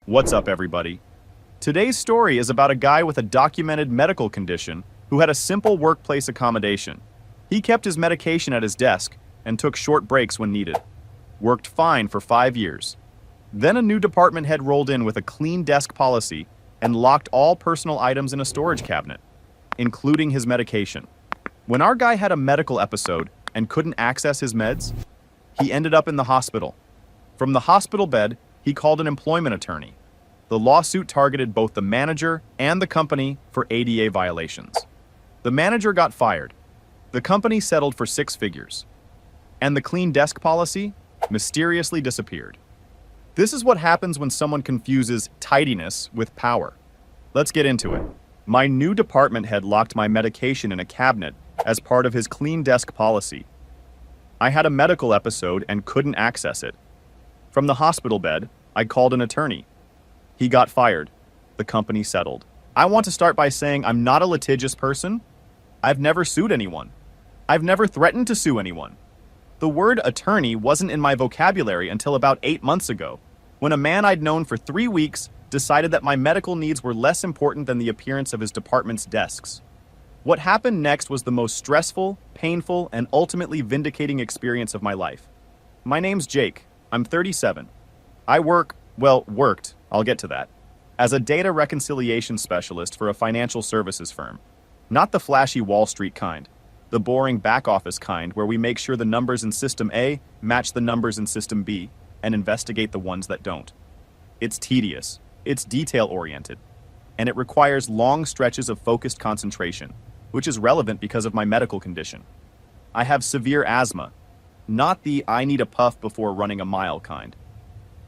What's up, everybody? Today's story is about a guy with a documented medical condition who had a simple workplace accommodation. He kept his medication at his desk and took short breaks when needed. Worked fine for 5 years. Then a new department head rolled in with a clean desk policy and locked all personal items in a storage cabinet, including his medication. When our guy had a medical episode and couldn't access his meds, he ended up in the hospital. From the hospital bed, he called an employment attorney. The lawsuit targeted both the manager and the company for ADA violations. The manager got fired. The company settled for 6 figures. And the clean desk policy mysteriously disappeared. This is what happens when someone confuses tidiness with power. Let's get into it. My new department head locked my medication in a cabinet as part of his clean desk policy. I had a medical episode and couldn't access it. From the hospital bed, I called an attorney. He got fired. The company settled. I want to start by saying I'm not a litigious person. I've never sued anyone. I've never threatened to sue anyone. The word attorney wasn't in my vocabulary until about 8 months ago, when a man I'd known for 3 weeks decided that my medical needs were less important than the appearance of his department's desks. What happened next was the most stressful, painful, and ultimately vindicating experience of my life. My name's Jake. I'm 37. I worked, I'll get to that, as a data reconciliation specialist for a financial services firm. Not the flashy Wall Street kind, the boring back office kind where we make sure the numbers in System A match the numbers in System B and investigate the ones that don't. It's tedious, it's detail-oriented, and it requires long stretches of focused concentration, which is relevant because of my medical condition. I have severe asthma, not the I need a puff before running a mile kind.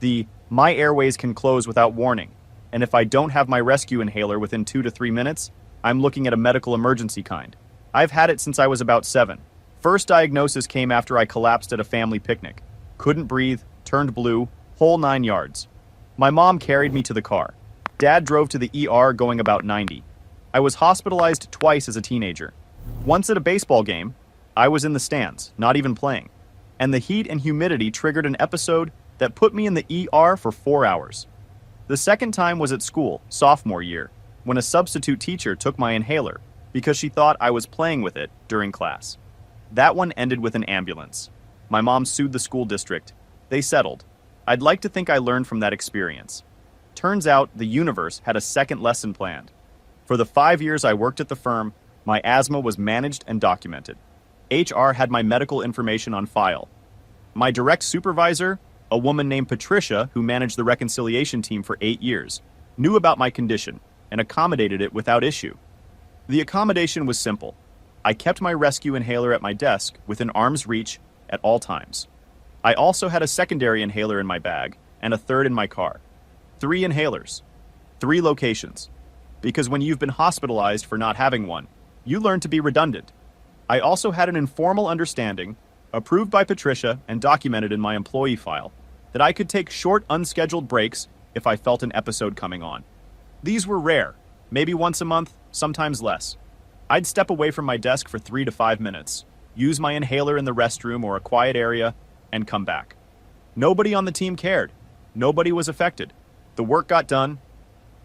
The my airways can close without warning, and if I don't have my rescue inhaler within 2 to 3 minutes, I'm looking at a medical emergency kind. I've had it since I was about 7. First diagnosis came after I collapsed at a family picnic. Couldn't breathe, turned blue, whole 9 yards. My mom carried me to the car. Dad drove to the ER going about 90. I was hospitalized twice as a teenager. Once at a baseball game, I was in the stands, not even playing, and the heat and humidity triggered an episode that put me in the ER for 4 hours. The second time was at school, sophomore year, when a substitute teacher took my inhaler because she thought I was playing with it during class. That one ended with an ambulance. My mom sued the school district. They settled. I'd like to think I learned from that experience. Turns out the universe had a second lesson planned. For the 5 years I worked at the firm, my asthma was managed and documented. HR had my medical information on file. My direct supervisor, a woman named Patricia who managed the reconciliation team for 8 years, knew about my condition and accommodated it without issue. The accommodation was simple. I kept my rescue inhaler at my desk within arm's reach at all times. I also had a secondary inhaler in my bag and a third in my car. 3 inhalers, 3 locations. Because when you've been hospitalized for not having one, you learn to be redundant. I also had an informal understanding, approved by Patricia and documented in my employee file, that I could take short, unscheduled breaks if I felt an episode coming on. These were rare, maybe once a month, sometimes less. I'd step away from my desk for 3 to 5 minutes, use my inhaler in the restroom or a quiet area, and come back. Nobody on the team cared. Nobody was affected. The work got done.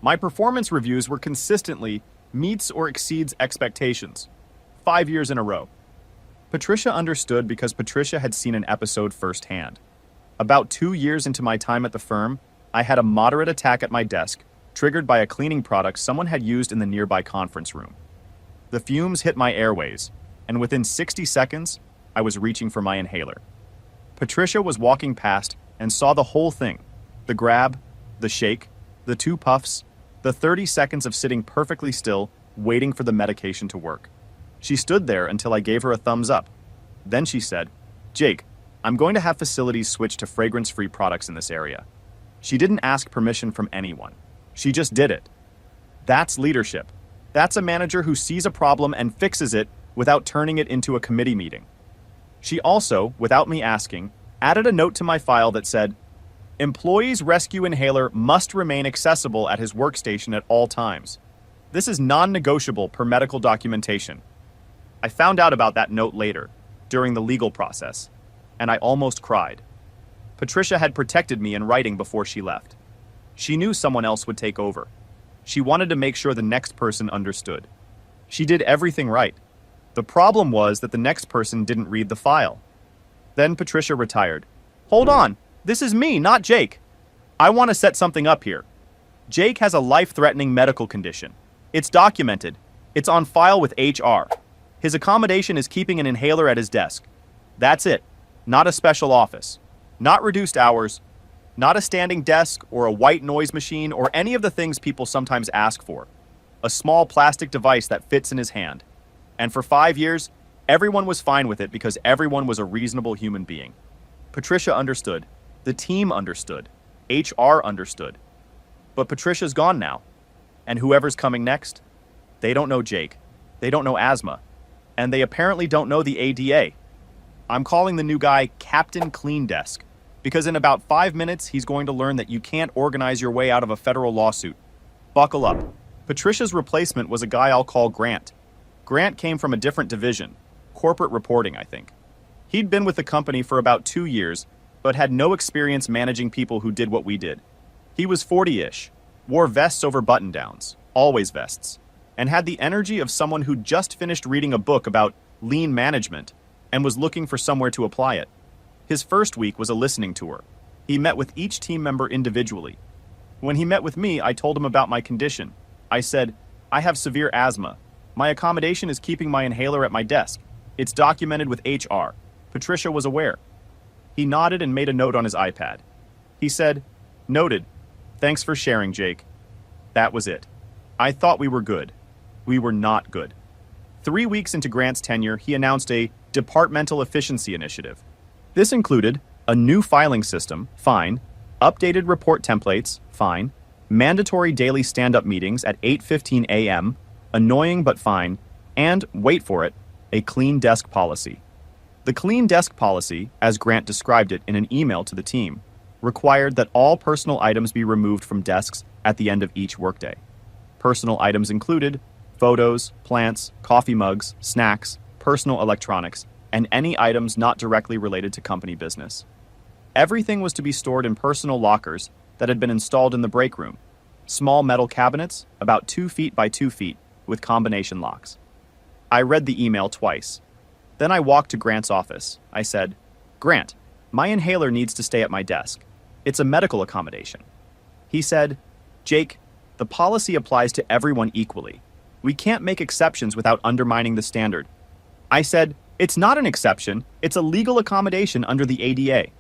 My performance reviews were consistently meets or exceeds expectations, 5 years in a row. Patricia understood because Patricia had seen an episode firsthand. About 2 years into my time at the firm, I had a moderate attack at my desk, triggered by a cleaning product someone had used in the nearby conference room. The fumes hit my airways, and within 60 seconds, I was reaching for my inhaler. Patricia was walking past and saw the whole thing. The grab, the shake, the 2 puffs, the 30 seconds of sitting perfectly still, waiting for the medication to work. She stood there until I gave her a thumbs up. Then she said, "Jake, I'm going to have facilities switch to fragrance-free products in this area." She didn't ask permission from anyone. She just did it. That's leadership. That's a manager who sees a problem and fixes it without turning it into a committee meeting. She also, without me asking, added a note to my file that said, "Employee's rescue inhaler must remain accessible at his workstation at all times. This is non-negotiable per medical documentation." I found out about that note later, during the legal process, and I almost cried. Patricia had protected me in writing before she left. She knew someone else would take over. She wanted to make sure the next person understood. She did everything right. The problem was that the next person didn't read the file. Then Patricia retired. Hold on, this is me, not Jake. I want to set something up here. Jake has a life-threatening medical condition. It's documented. It's on file with HR. His accommodation is keeping an inhaler at his desk. That's it. Not a special office. Not reduced hours. Not a standing desk or a white noise machine or any of the things people sometimes ask for. A small plastic device that fits in his hand. And for 5 years, everyone was fine with it because everyone was a reasonable human being. Patricia understood. The team understood. HR understood. But Patricia's gone now. And whoever's coming next, they don't know Jake. They don't know asthma. And they apparently don't know the ADA. I'm calling the new guy Captain Clean Desk, because in about 5 minutes, he's going to learn that you can't organize your way out of a federal lawsuit. Buckle up. Patricia's replacement was a guy I'll call Grant. Grant came from a different division, corporate reporting, I think. He'd been with the company for about 2 years, but had no experience managing people who did what we did. He was 40-ish, wore vests over button-downs, always vests, and had the energy of someone who'd just finished reading a book about lean management and was looking for somewhere to apply it. His first week was a listening tour. He met with each team member individually. When he met with me, I told him about my condition. I said, I have severe asthma. My accommodation is keeping my inhaler at my desk. It's documented with HR. Patricia was aware. He nodded and made a note on his iPad. He said, noted. Thanks for sharing, Jake. That was it. I thought we were good. We were not good. 3 weeks into Grant's tenure, he announced a departmental efficiency initiative. This included a new filing system, fine, updated report templates, fine, mandatory daily stand-up meetings at 8:15 a.m., annoying but fine, and, wait for it, a clean desk policy. The clean desk policy, as Grant described it in an email to the team, required that all personal items be removed from desks at the end of each workday. Personal items included photos, plants, coffee mugs, snacks, personal electronics, and any items not directly related to company business. Everything was to be stored in personal lockers that had been installed in the break room, small metal cabinets about 2 feet by 2 feet with combination locks. I read the email twice. Then I walked to Grant's office. I said, Grant, my inhaler needs to stay at my desk. It's a medical accommodation. He said, Jake, the policy applies to everyone equally. We can't make exceptions without undermining the standard. I said, it's not an exception. It's a legal accommodation under the ADA.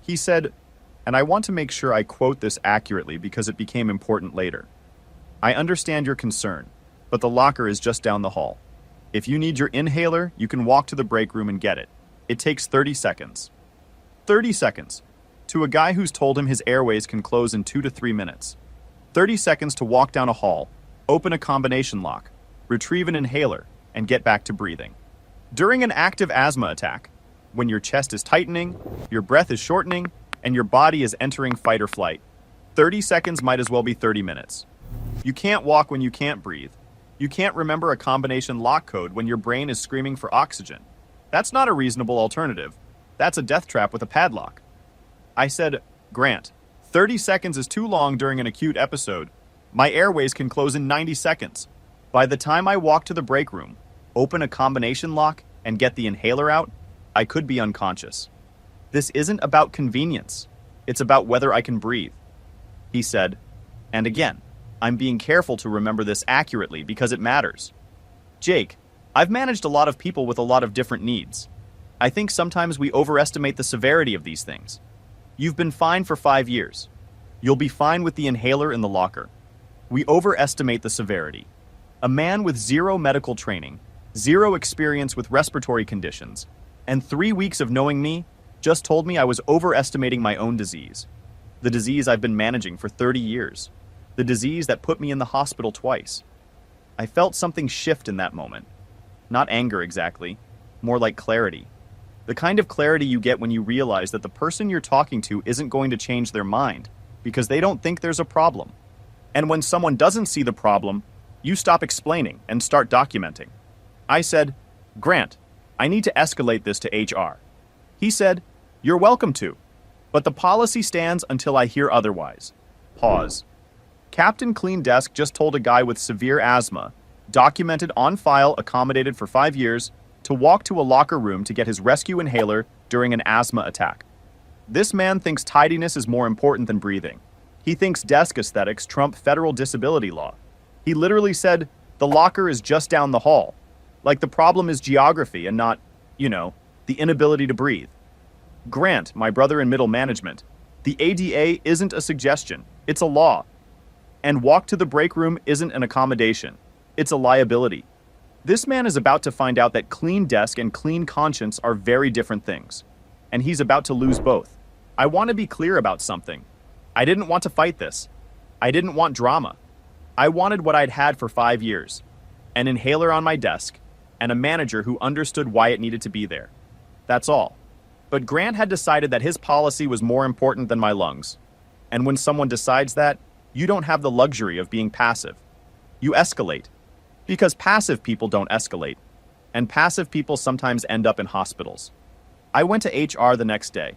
He said, and I want to make sure I quote this accurately because it became important later. I understand your concern, but the locker is just down the hall. If you need your inhaler, you can walk to the break room and get it. It takes 30 seconds. 30 seconds. To a guy who's told him his airways can close in 2 to 3 minutes. 30 seconds to walk down a hall, open a combination lock, retrieve an inhaler, and get back to breathing. During an active asthma attack, when your chest is tightening, your breath is shortening, and your body is entering fight or flight, 30 seconds might as well be 30 minutes. You can't walk when you can't breathe. You can't remember a combination lock code when your brain is screaming for oxygen. That's not a reasonable alternative. That's a death trap with a padlock. I said, Grant, 30 seconds is too long during an acute episode. My airways can close in 90 seconds. By the time I walk to the break room, open a combination lock, and get the inhaler out, I could be unconscious. This isn't about convenience. It's about whether I can breathe. He said, and again, I'm being careful to remember this accurately because it matters. Jake, I've managed a lot of people with a lot of different needs. I think sometimes we overestimate the severity of these things. You've been fine for 5 years. You'll be fine with the inhaler in the locker. We overestimate the severity. A man with 0 medical training, 0 experience with respiratory conditions, and 3 weeks of knowing me just told me I was overestimating my own disease. The disease I've been managing for 30 years. The disease that put me in the hospital twice. I felt something shift in that moment. Not anger exactly, more like clarity. The kind of clarity you get when you realize that the person you're talking to isn't going to change their mind because they don't think there's a problem. And when someone doesn't see the problem, you stop explaining and start documenting. I said, Grant, I need to escalate this to HR. He said, you're welcome to, but the policy stands until I hear otherwise. Pause. Captain Clean Desk just told a guy with severe asthma, documented on file, accommodated for 5 years, to walk to a locker room to get his rescue inhaler during an asthma attack. This man thinks tidiness is more important than breathing. He thinks desk aesthetics trump federal disability law. He literally said, the locker is just down the hall. Like the problem is geography and not, the inability to breathe. Grant, my brother in middle management, the ADA isn't a suggestion, it's a law. And walk to the break room isn't an accommodation, it's a liability. This man is about to find out that clean desk and clean conscience are very different things. And he's about to lose both. I want to be clear about something. I didn't want to fight this. I didn't want drama. I wanted what I'd had for 5 years. An inhaler on my desk, and a manager who understood why it needed to be there. That's all. But Grant had decided that his policy was more important than my lungs. And when someone decides that, you don't have the luxury of being passive. You escalate. Because passive people don't escalate. And passive people sometimes end up in hospitals. I went to HR the next day.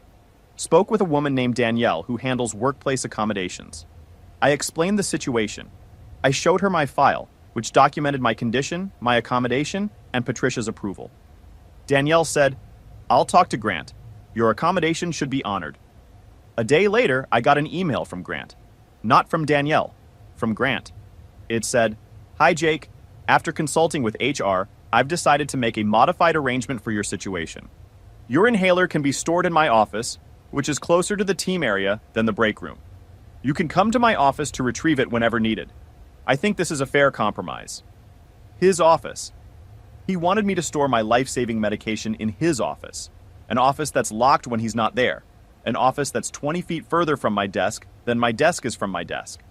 Spoke with a woman named Danielle who handles workplace accommodations. I explained the situation. I showed her my file, which documented my condition, my accommodation, and Patricia's approval. Danielle said, I'll talk to Grant. Your accommodation should be honored. A day later, I got an email from Grant. Not from Danielle, from Grant. It said, Hi Jake, after consulting with HR, I've decided to make a modified arrangement for your situation. Your inhaler can be stored in my office, which is closer to the team area than the break room. You can come to my office to retrieve it whenever needed. I think this is a fair compromise. His office. He wanted me to store my life-saving medication in his office. An office that's locked when he's not there. An office that's 20 feet further from my desk than my desk is from my desk.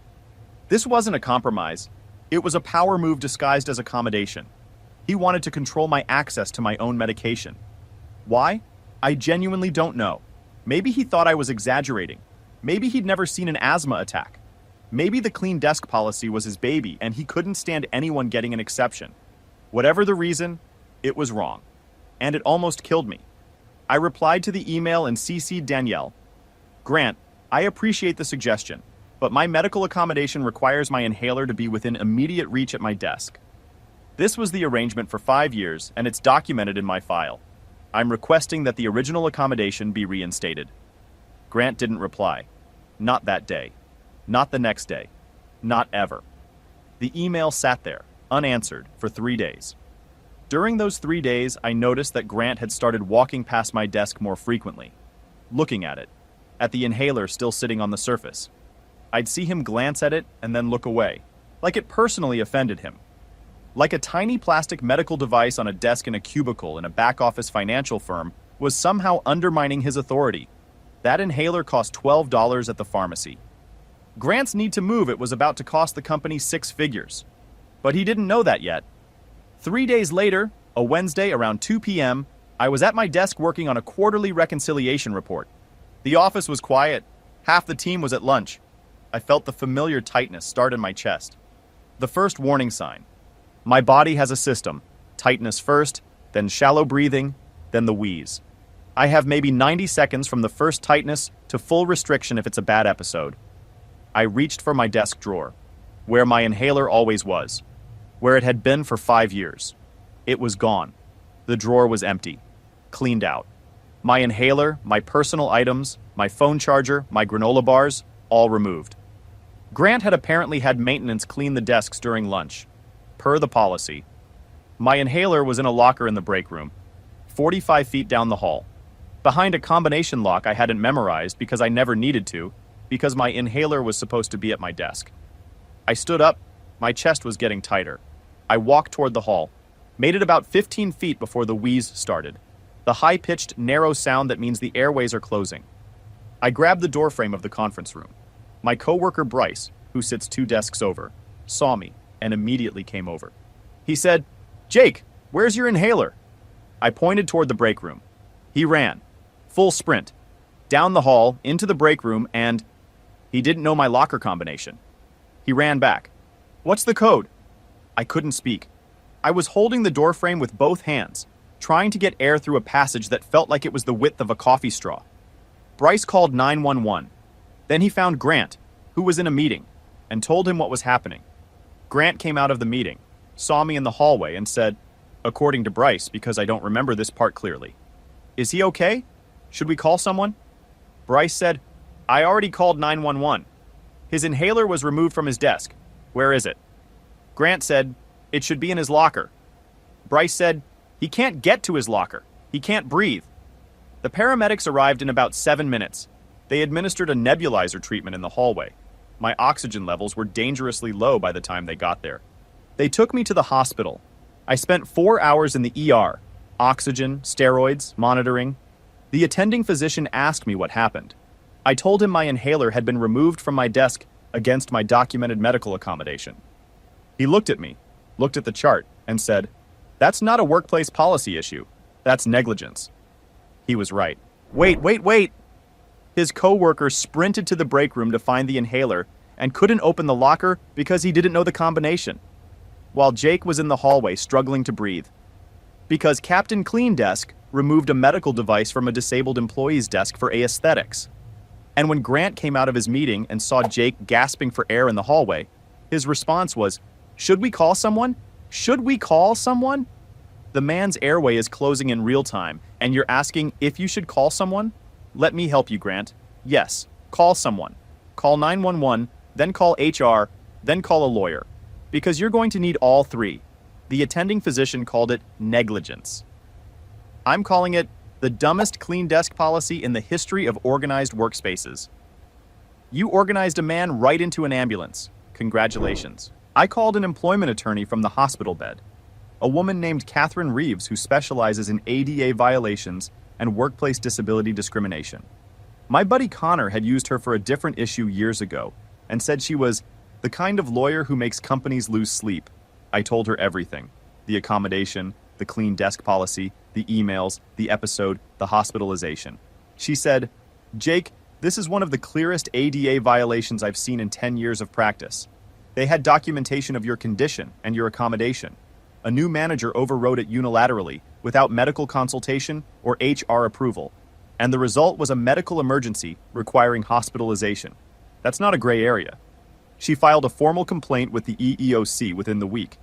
This wasn't a compromise. It was a power move disguised as accommodation. He wanted to control my access to my own medication. Why? I genuinely don't know. Maybe he thought I was exaggerating. Maybe he'd never seen an asthma attack. Maybe the clean desk policy was his baby and he couldn't stand anyone getting an exception. Whatever the reason, it was wrong. And it almost killed me. I replied to the email and CC'd Danielle. Grant, I appreciate the suggestion, but my medical accommodation requires my inhaler to be within immediate reach at my desk. This was the arrangement for 5 years, and it's documented in my file. I'm requesting that the original accommodation be reinstated. Grant didn't reply. Not that day. Not the next day. Not ever. The email sat there, unanswered, for 3 days. During those 3 days, I noticed that Grant had started walking past my desk more frequently, looking at it, at the inhaler still sitting on the surface. I'd see him glance at it and then look away, like it personally offended him. Like a tiny plastic medical device on a desk in a cubicle in a back-office financial firm was somehow undermining his authority. That inhaler cost $12 at the pharmacy. Grant's need to move it was about to cost the company 6 figures. But he didn't know that yet. 3 days later, a Wednesday around 2 p.m., I was at my desk working on a quarterly reconciliation report. The office was quiet. Half the team was at lunch. I felt the familiar tightness start in my chest. The first warning sign. My body has a system. Tightness first, then shallow breathing, then the wheeze. I have maybe 90 seconds from the first tightness to full restriction if it's a bad episode. I reached for my desk drawer, where my inhaler always was, where it had been for 5 years. It was gone. The drawer was empty, cleaned out. My inhaler, my personal items, my phone charger, my granola bars, all removed. Grant had apparently had maintenance clean the desks during lunch, per the policy. My inhaler was in a locker in the break room, 45 feet down the hall, behind a combination lock I hadn't memorized because I never needed to, because my inhaler was supposed to be at my desk. I stood up. My chest was getting tighter. I walked toward the hall, made it about 15 feet before the wheeze started, the high-pitched, narrow sound that means the airways are closing. I grabbed the doorframe of the conference room. My coworker Bryce, who sits 2 desks over, saw me and immediately came over. He said, "Jake, where's your inhaler?" I pointed toward the break room. He ran, full sprint, down the hall, into the break room, and he didn't know my locker combination. He ran back. "What's the code?" I couldn't speak. I was holding the doorframe with both hands, trying to get air through a passage that felt like it was the width of a coffee straw. Bryce called 911. Then he found Grant, who was in a meeting, and told him what was happening. Grant came out of the meeting, saw me in the hallway, and said, according to Bryce, because I don't remember this part clearly, "Is he okay? Should we call someone?" Bryce said, "I already called 911. His inhaler was removed from his desk. Where is it?" Grant said, "It should be in his locker." Bryce said, "He can't get to his locker. He can't breathe." The paramedics arrived in about 7 minutes. They administered a nebulizer treatment in the hallway. My oxygen levels were dangerously low by the time they got there. They took me to the hospital. I spent 4 hours in the ER. Oxygen, steroids, monitoring. The attending physician asked me what happened. I told him my inhaler had been removed from my desk against my documented medical accommodation. He looked at me, looked at the chart, and said, "That's not a workplace policy issue. That's negligence." He was right. Wait! His coworker sprinted to the break room to find the inhaler and couldn't open the locker because he didn't know the combination, while Jake was in the hallway struggling to breathe. Because Captain Clean Desk removed a medical device from a disabled employee's desk for aesthetics. And when Grant came out of his meeting and saw Jake gasping for air in the hallway, his response was, "Should we call someone? Should we call someone?" The man's airway is closing in real time, and you're asking if you should call someone? Let me help you, Grant. Yes, call someone. Call 911, then call HR, then call a lawyer. Because you're going to need all three. The attending physician called it negligence. I'm calling it the dumbest clean desk policy in the history of organized workspaces. You organized a man right into an ambulance. Congratulations. I called an employment attorney from the hospital bed. A woman named Catherine Reeves who specializes in ADA violations and workplace disability discrimination. My buddy Connor had used her for a different issue years ago and said she was the kind of lawyer who makes companies lose sleep. I told her everything. The accommodation, the clean desk policy, the emails, the episode, the hospitalization. She said, "Jake, this is one of the clearest ADA violations I've seen in 10 years of practice. They had documentation of your condition and your accommodation. A new manager overrode it unilaterally without medical consultation or HR approval, and the result was a medical emergency requiring hospitalization. That's not a gray area." She filed a formal complaint with the EEOC within the week.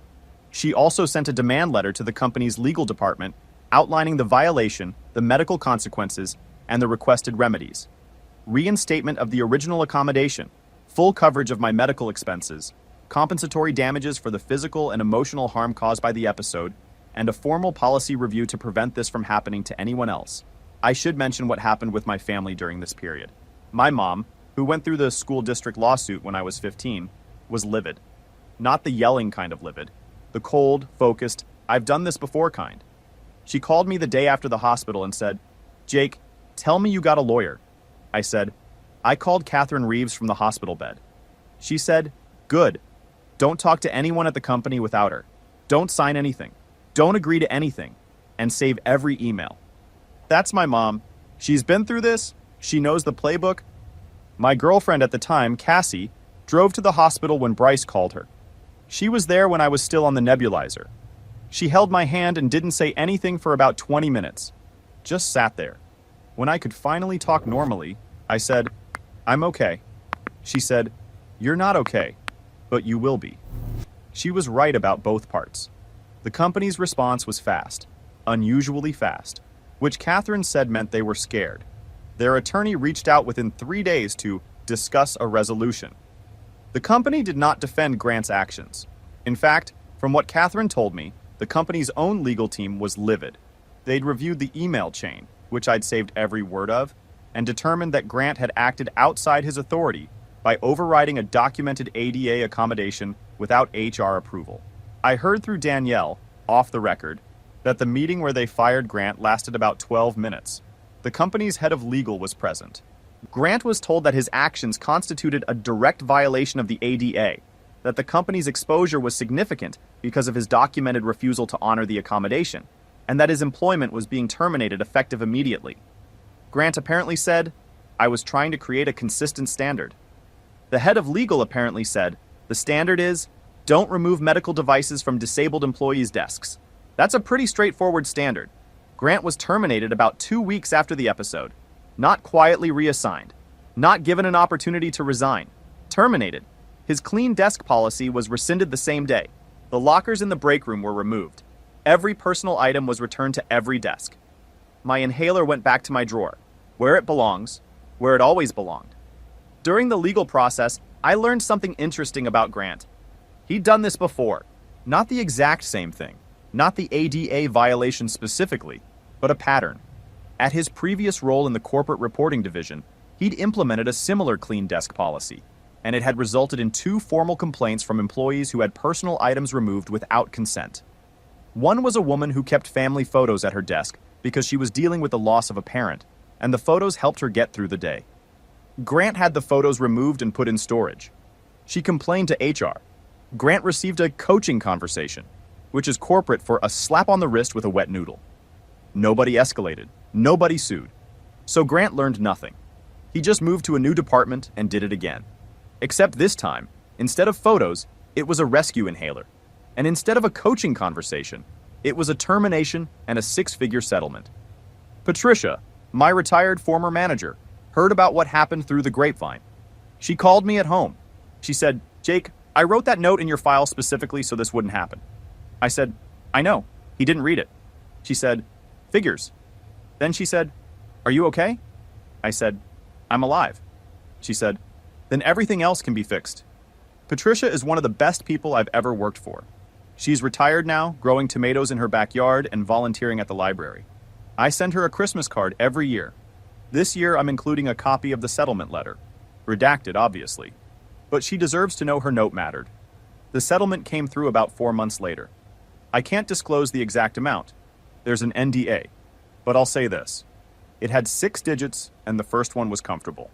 She also sent a demand letter to the company's legal department outlining the violation, the medical consequences, and the requested remedies. Reinstatement of the original accommodation, full coverage of my medical expenses, compensatory damages for the physical and emotional harm caused by the episode, and a formal policy review to prevent this from happening to anyone else. I should mention what happened with my family during this period. My mom, who went through the school district lawsuit when I was 15, was livid. Not the yelling kind of livid. The cold, focused, I've done this before kind. She called me the day after the hospital and said, "Jake, tell me you got a lawyer." I said, "I called Catherine Reeves from the hospital bed." She said, "Good. Don't talk to anyone at the company without her. Don't sign anything. Don't agree to anything. And save every email." That's my mom. She's been through this. She knows the playbook. My girlfriend at the time, Cassie, drove to the hospital when Bryce called her. She was there when I was still on the nebulizer. She held my hand and didn't say anything for about 20 minutes. Just sat there. When I could finally talk normally, I said, "I'm okay." She said, "You're not okay, but you will be." She was right about both parts. The company's response was fast, unusually fast, which Catherine said meant they were scared. Their attorney reached out within 3 days to discuss a resolution. The company did not defend Grant's actions. In fact, from what Catherine told me, the company's own legal team was livid. They'd reviewed the email chain, which I'd saved every word of, and determined that Grant had acted outside his authority by overriding a documented ADA accommodation without HR approval. I heard through Danielle, off the record, that the meeting where they fired Grant lasted about 12 minutes. The company's head of legal was present. Grant was told that his actions constituted a direct violation of the ADA, that the company's exposure was significant because of his documented refusal to honor the accommodation, and that his employment was being terminated effective immediately. Grant apparently said, "I was trying to create a consistent standard." The head of legal apparently said, "The standard is, don't remove medical devices from disabled employees' desks." That's a pretty straightforward standard. Grant was terminated about 2 weeks after the episode, not quietly reassigned, not given an opportunity to resign. Terminated. His clean desk policy was rescinded the same day. The lockers in the break room were removed. Every personal item was returned to every desk. My inhaler went back to my drawer, where it belongs, where it always belonged. During the legal process, I learned something interesting about Grant. He'd done this before. Not the exact same thing, not the ADA violation specifically, but a pattern. At his previous role in the corporate reporting division, he'd implemented a similar clean desk policy, and it had resulted in 2 formal complaints from employees who had personal items removed without consent. One was a woman who kept family photos at her desk because she was dealing with the loss of a parent, and the photos helped her get through the day. Grant had the photos removed and put in storage. She complained to HR. Grant received a coaching conversation, which is corporate for a slap on the wrist with a wet noodle. Nobody escalated. Nobody sued. So Grant learned nothing. He just moved to a new department and did it again. Except this time, instead of photos, it was a rescue inhaler. And instead of a coaching conversation, it was a termination and a 6-figure settlement. Patricia, my retired former manager, heard about what happened through the grapevine. She called me at home. She said, "Jake, I wrote that note in your file specifically so this wouldn't happen." I said, "I know. He didn't read it." She said, "Figures." Then she said, "Are you okay?" I said, "I'm alive." She said, "Then everything else can be fixed." Patricia is one of the best people I've ever worked for. She's retired now, growing tomatoes in her backyard and volunteering at the library. I send her a Christmas card every year. This year I'm including a copy of the settlement letter. Redacted, obviously. But she deserves to know her note mattered. The settlement came through about 4 months later. I can't disclose the exact amount. There's an NDA. But I'll say this. It had 6 digits, and the first one was comfortable.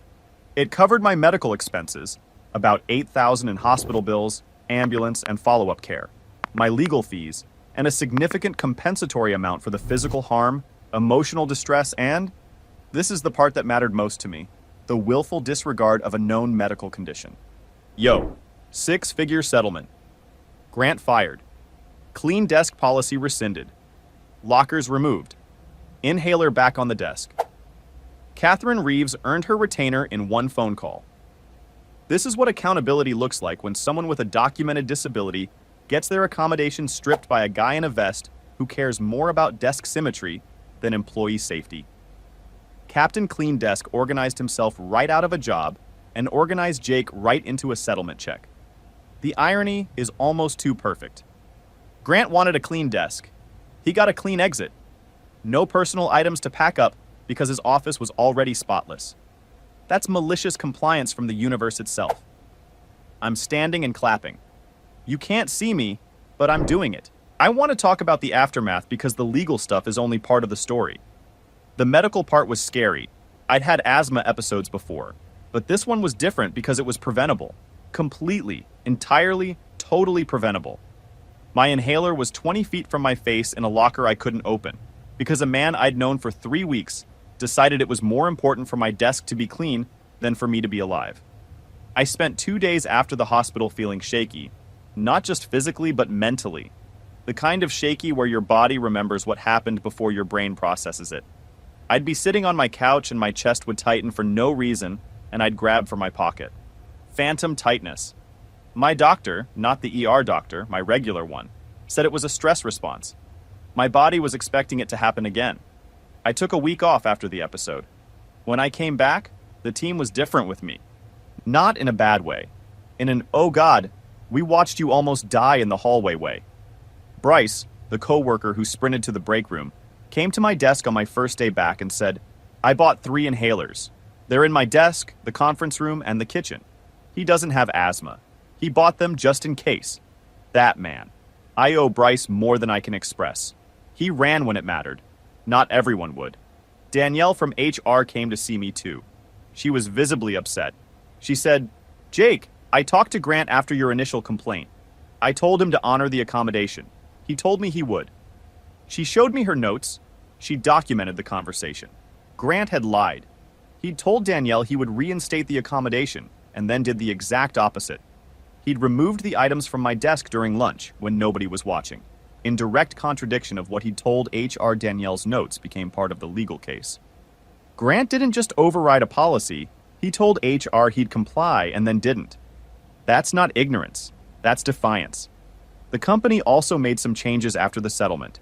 It covered my medical expenses, about $8,000 in hospital bills, ambulance, and follow-up care, my legal fees, and a significant compensatory amount for the physical harm, emotional distress, and, this is the part that mattered most to me, the willful disregard of a known medical condition. 6-figure settlement. Grant fired. Clean desk policy rescinded. Lockers removed. Inhaler back on the desk. Catherine Reeves earned her retainer in 1 phone call. This is what accountability looks like when someone with a documented disability gets their accommodation stripped by a guy in a vest who cares more about desk symmetry than employee safety. Captain Clean Desk organized himself right out of a job and organized Jake right into a settlement check. The irony is almost too perfect. Grant wanted a clean desk. He got a clean exit. No personal items to pack up because his office was already spotless. That's malicious compliance from the universe itself. I'm standing and clapping. You can't see me, but I'm doing it. I want to talk about the aftermath because the legal stuff is only part of the story. The medical part was scary. I'd had asthma episodes before, but this one was different because it was preventable. Completely, entirely, totally preventable. My inhaler was 20 feet from my face in a locker I couldn't open because a man I'd known for 3 weeks decided it was more important for my desk to be clean than for me to be alive. I spent 2 days after the hospital feeling shaky, not just physically but mentally. The kind of shaky where your body remembers what happened before your brain processes it. I'd be sitting on my couch and my chest would tighten for no reason, and I'd grab for my pocket. Phantom tightness. My doctor, not the ER doctor, my regular one, said it was a stress response. My body was expecting it to happen again. I took a week off after the episode. When I came back, the team was different with me. Not in a bad way. In an, "Oh God, we watched you almost die in the hallway" way. Bryce, the coworker who sprinted to the break room, came to my desk on my first day back and said, "I bought 3 inhalers. They're in my desk, the conference room, and the kitchen." He doesn't have asthma. He bought them just in case. That man. I owe Bryce more than I can express. He ran when it mattered. Not everyone would. Danielle from HR came to see me too. She was visibly upset. She said, "Jake, I talked to Grant after your initial complaint. I told him to honor the accommodation. He told me he would." She showed me her notes. She documented the conversation. Grant had lied. He'd told Danielle he would reinstate the accommodation and then did the exact opposite. He'd removed the items from my desk during lunch when nobody was watching. In direct contradiction of what he'd told HR, Danielle's notes became part of the legal case. Grant didn't just override a policy, he told HR he'd comply and then didn't. That's not ignorance. That's defiance. The company also made some changes after the settlement.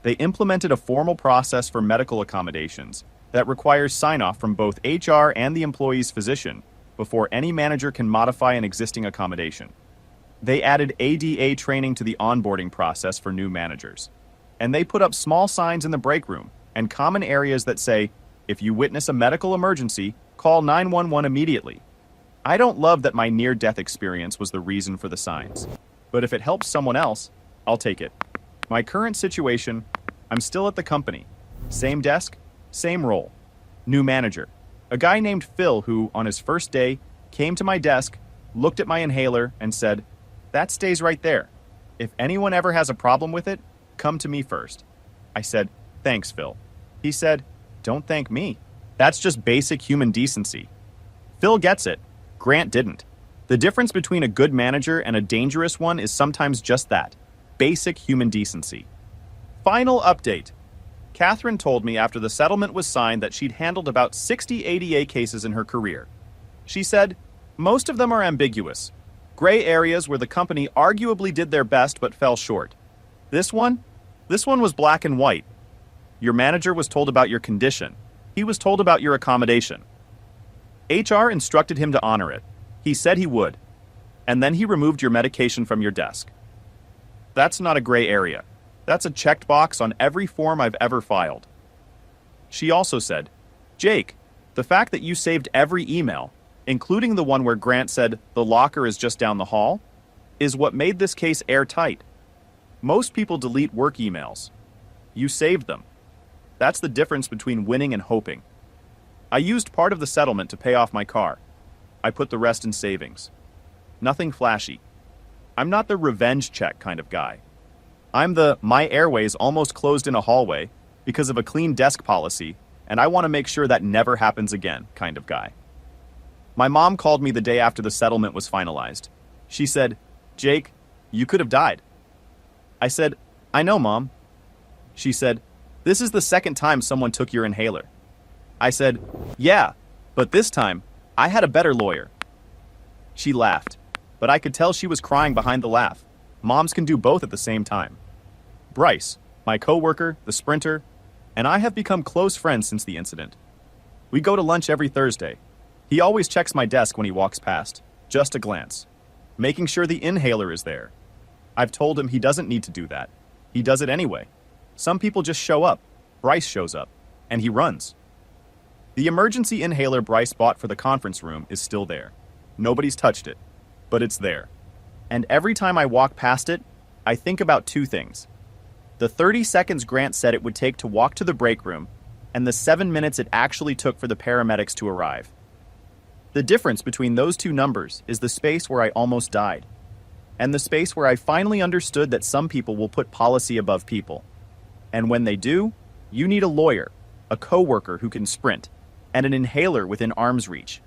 They implemented a formal process for medical accommodations that requires sign-off from both HR and the employee's physician before any manager can modify an existing accommodation. They added ADA training to the onboarding process for new managers. And they put up small signs in the break room and common areas that say, if you witness a medical emergency, call 911 immediately. I don't love that my near-death experience was the reason for the signs. But if it helps someone else, I'll take it. My current situation, I'm still at the company. Same desk, same role. New manager. A guy named Phil who, on his first day, came to my desk, looked at my inhaler, and said, "That stays right there. If anyone ever has a problem with it, come to me first." I said, "Thanks, Phil." He said, "Don't thank me. That's just basic human decency." Phil gets it. Grant didn't. The difference between a good manager and a dangerous one is sometimes just that. Basic human decency. Final update. Catherine told me after the settlement was signed that she'd handled about 60 ADA cases in her career. She said, most of them are ambiguous. Gray areas where the company arguably did their best but fell short. This one was black and white. Your manager was told about your condition. He was told about your accommodation. HR instructed him to honor it. He said he would. And then he removed your medication from your desk. That's not a gray area. That's a checked box on every form I've ever filed. She also said, "Jake, the fact that you saved every email, including the one where Grant said the locker is just down the hall, is what made this case airtight. Most people delete work emails. You saved them. That's the difference between winning and hoping. I used part of the settlement to pay off my car. I put the rest in savings. Nothing flashy. I'm not the revenge check kind of guy. I'm the my airways almost closed in a hallway because of a clean desk policy, and I want to make sure that never happens again kind of guy." My mom called me the day after the settlement was finalized. She said, "Jake, you could have died." I said, "I know, Mom." She said, "This is the second time someone took your inhaler." I said, "Yeah, but this time, I had a better lawyer." She laughed, but I could tell she was crying behind the laugh. Moms can do both at the same time. Bryce, my coworker, the sprinter, and I have become close friends since the incident. We go to lunch every Thursday. He always checks my desk when he walks past, just a glance, making sure the inhaler is there. I've told him he doesn't need to do that. He does it anyway. Some people just show up. Bryce shows up, and he runs. The emergency inhaler Bryce bought for the conference room is still there. Nobody's touched it, but it's there. And every time I walk past it, I think about two things. The 30 seconds Grant said it would take to walk to the break room, and the 7 minutes it actually took for the paramedics to arrive. The difference between those two numbers is the space where I almost died, and the space where I finally understood that some people will put policy above people. And when they do, you need a lawyer, a coworker who can sprint, and an inhaler within arm's reach.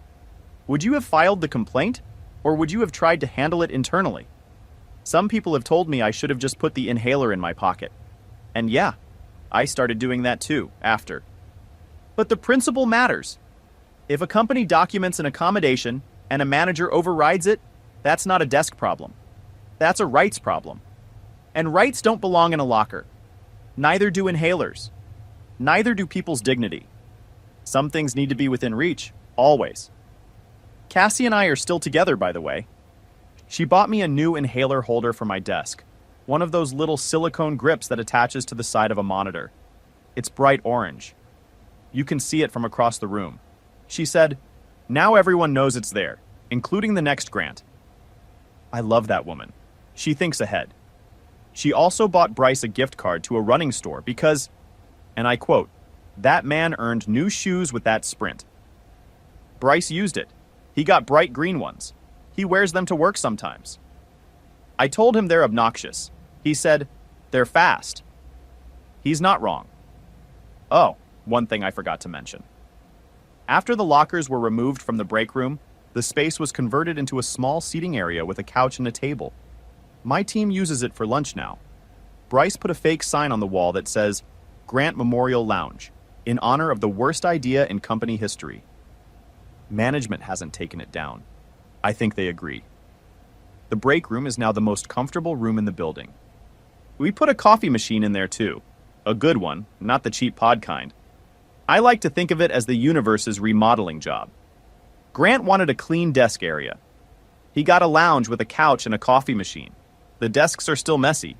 Would you have filed the complaint, or would you have tried to handle it internally? Some people have told me I should have just put the inhaler in my pocket. And yeah, I started doing that too, after. But the principle matters. If a company documents an accommodation and a manager overrides it, that's not a desk problem. That's a rights problem. And rights don't belong in a locker. Neither do inhalers. Neither do people's dignity. Some things need to be within reach, always. Cassie and I are still together, by the way. She bought me a new inhaler holder for my desk, one of those little silicone grips that attaches to the side of a monitor. It's bright orange. You can see it from across the room. She said, "Now everyone knows it's there, including the next Grant." I love that woman. She thinks ahead. She also bought Bryce a gift card to a running store because, and I quote, "That man earned new shoes with that sprint." Bryce used it. He got bright green ones. He wears them to work sometimes. I told him they're obnoxious. He said, "They're fast." He's not wrong. Oh, one thing I forgot to mention. After the lockers were removed from the break room, the space was converted into a small seating area with a couch and a table. My team uses it for lunch now. Bryce put a fake sign on the wall that says, "Grant Memorial Lounge," in honor of the worst idea in company history. Management hasn't taken it down. I think they agree. The break room is now the most comfortable room in the building. We put a coffee machine in there too. A good one, not the cheap pod kind. I like to think of it as the universe's remodeling job. Grant wanted a clean desk area. He got a lounge with a couch and a coffee machine. The desks are still messy,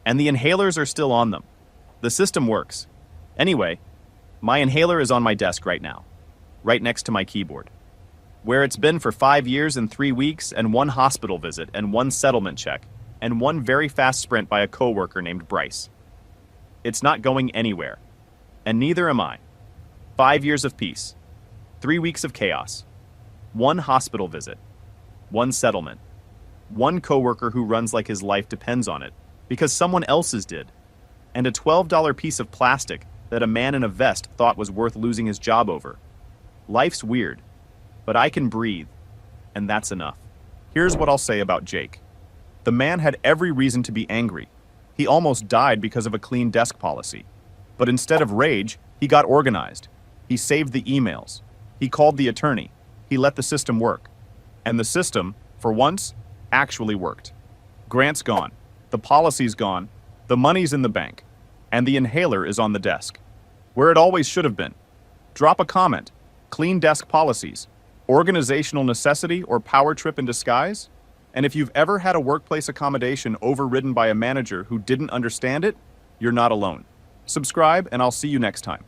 and the inhalers are still on them. The system works. Anyway, my inhaler is on my desk right now, right next to my keyboard, where it's been for 5 years and 3 weeks and 1 hospital visit and 1 settlement check and 1 very fast sprint by a coworker named Bryce. It's not going anywhere, and neither am I. 5 years of peace, 3 weeks of chaos, 1 hospital visit, 1 settlement, 1 coworker who runs like his life depends on it because someone else's did, and a $12 piece of plastic that a man in a vest thought was worth losing his job over. Life's weird, but I can breathe, and that's enough. Here's what I'll say about Jake. The man had every reason to be angry. He almost died because of a clean desk policy. But instead of rage, he got organized. He saved the emails. He called the attorney. He let the system work. And the system, for once, actually worked. Grant's gone. The policy's gone. The money's in the bank. And the inhaler is on the desk, where it always should have been. Drop a comment. Clean desk policies. Organizational necessity or power trip in disguise? And if you've ever had a workplace accommodation overridden by a manager who didn't understand it, you're not alone. Subscribe, and I'll see you next time.